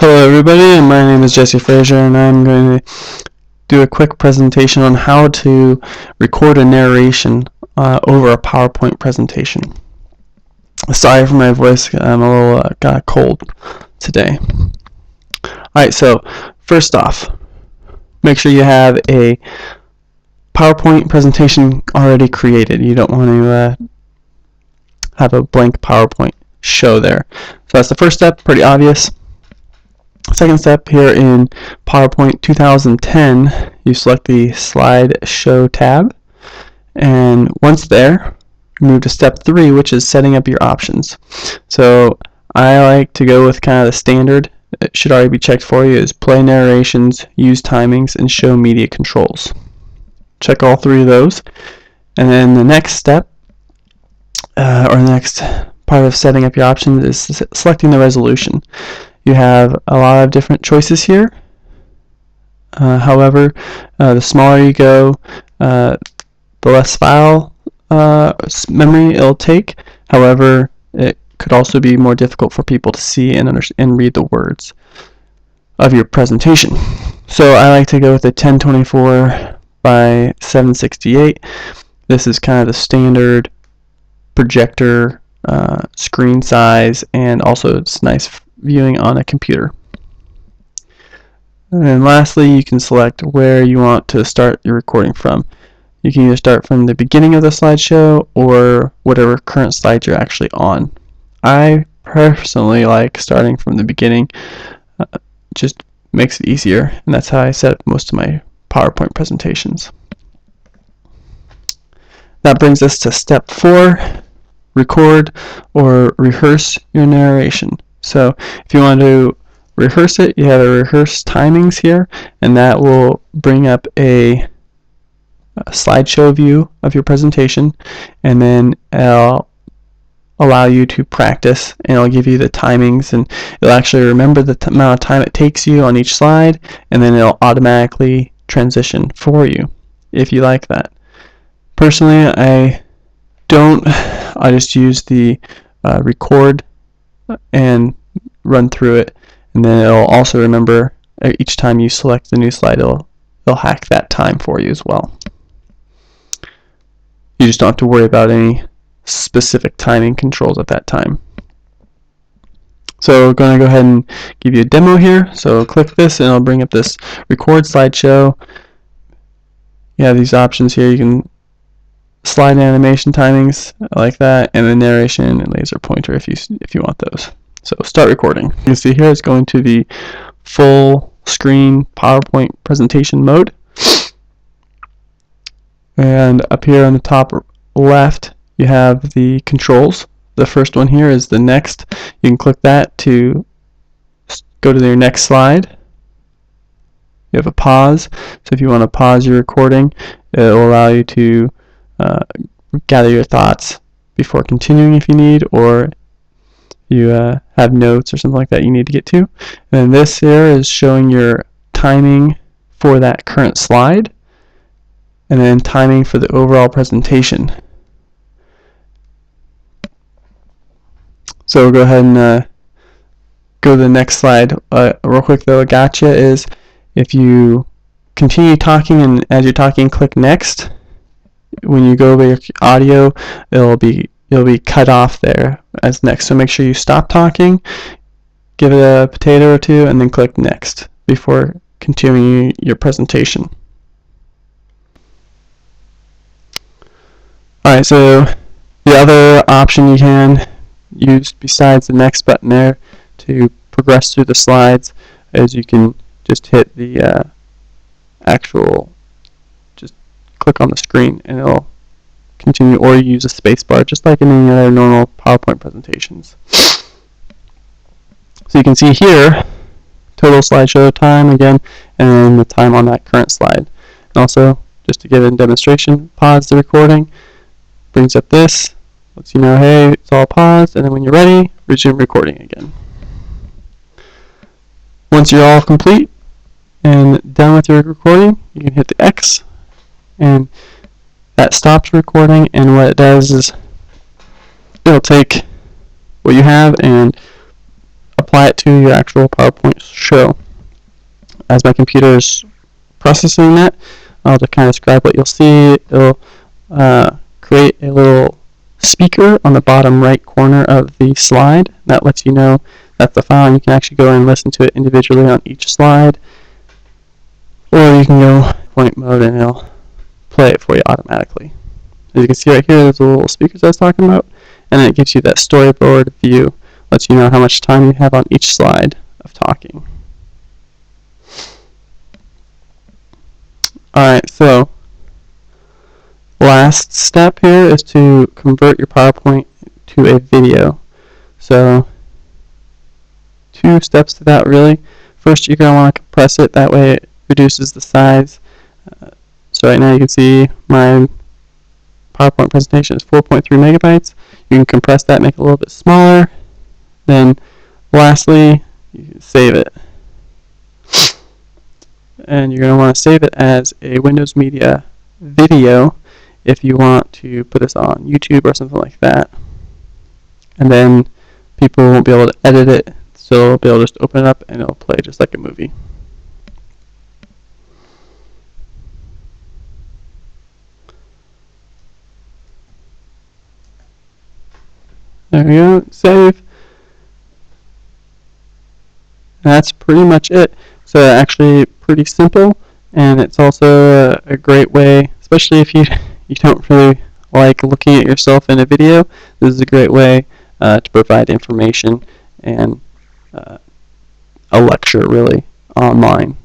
Hello everybody, my name is Jesse Frazier and I'm going to do a quick presentation on how to record a narration over a PowerPoint presentation. Sorry for my voice, I'm a little got cold today. Alright, so first off, make sure you have a PowerPoint presentation already created. You don't want to have a blank PowerPoint show there. So that's the first step, pretty obvious. Second step, here in PowerPoint 2010, you select the Slideshow tab, and once there, move to step 3, which is setting up your options. So I like to go with kind of the standard. It should already be checked for you, is play narrations, use timings, and show media controls. Check all 3 of those, and then the next step, or the next part of setting up your options, is selecting the resolution. You have a lot of different choices here. However, the smaller you go, the less file memory it'll take. However, it could also be more difficult for people to see and read the words of your presentation. So I like to go with a 1024 by 768. This is kind of the standard projector screen size, and also it's nice viewing on a computer. And then lastly, you can select where you want to start your recording from. You can either start from the beginning of the slideshow or whatever current slide you're actually on. I personally like starting from the beginning. Just makes it easier, and that's how I set up most of my PowerPoint presentations. That brings us to step 4, record or rehearse your narration. So if you want to rehearse it, you have a rehearse timings here, and that will bring up a slideshow view of your presentation, and then it'll allow you to practice, and it'll give you the timings, and it'll actually remember the amount of time it takes you on each slide, and then it'll automatically transition for you if you like that. Personally, I don't. I just use the record and run through it, and then it'll also remember each time you select the new slide, it'll hack that time for you as well. You just don't have to worry about any specific timing controls at that time. So we're going to go ahead and give you a demo here. So click this and it'll bring up this record slideshow. You have these options here. You can slide animation timings like that, and the narration and laser pointer if you want those. So start recording. You can see here it's going to the full screen PowerPoint presentation mode. And up here on the top left you have the controls. The first one here is the next. You can click that to go to your next slide. You have a pause. So if you want to pause your recording, it will allow you to gather your thoughts before continuing if you need, or you have notes or something like that you need to get to. And then this here is showing your timing for that current slide, and then timing for the overall presentation. So we'll go ahead and go to the next slide. Real quick though, a gotcha is if you continue talking and as you're talking click next, when you go over your audio, you'll be cut off there as next. So make sure you stop talking, give it a potato or two, and then click next before continuing your presentation. Alright, so the other option you can use besides the next button there to progress through the slides is you can just hit the just click on the screen and it'll continue, or you use a space bar just like in any other normal PowerPoint presentations. So you can see here total slideshow time again, and then the time on that current slide. And also, just to give a demonstration, pause the recording, brings up this, lets you know, hey, it's all paused, and then when you're ready, resume recording again. Once you're all complete and done with your recording, you can hit the X, and that stops recording, and what it does is it'll take what you have and apply it to your actual PowerPoint show. As my computer is processing that, I'll just kind of describe what you'll see. It'll create a little speaker on the bottom right corner of the slide. That lets you know that's the file, and you can actually go and listen to it individually on each slide. Or you can go point mode and it'll play it for you automatically. As you can see right here, there's the little speakers I was talking about, and it gives you that storyboard view, lets you know how much time you have on each slide of talking. Alright, so last step here is to convert your PowerPoint to a video. So 2 steps to that really. First, you're going to want to compress it, that way it reduces the size. So right now you can see my PowerPoint presentation is 4.3 megabytes. You can compress that, make it a little bit smaller. Then lastly, you can save it. And you're going to want to save it as a Windows Media video if you want to put this on YouTube or something like that. And then people won't be able to edit it, so they'll be able to just open it up and it'll play just like a movie. There we go, save. And that's pretty much it. So actually pretty simple, and it's also a great way, especially if you don't really like looking at yourself in a video, this is a great way to provide information and a lecture really online.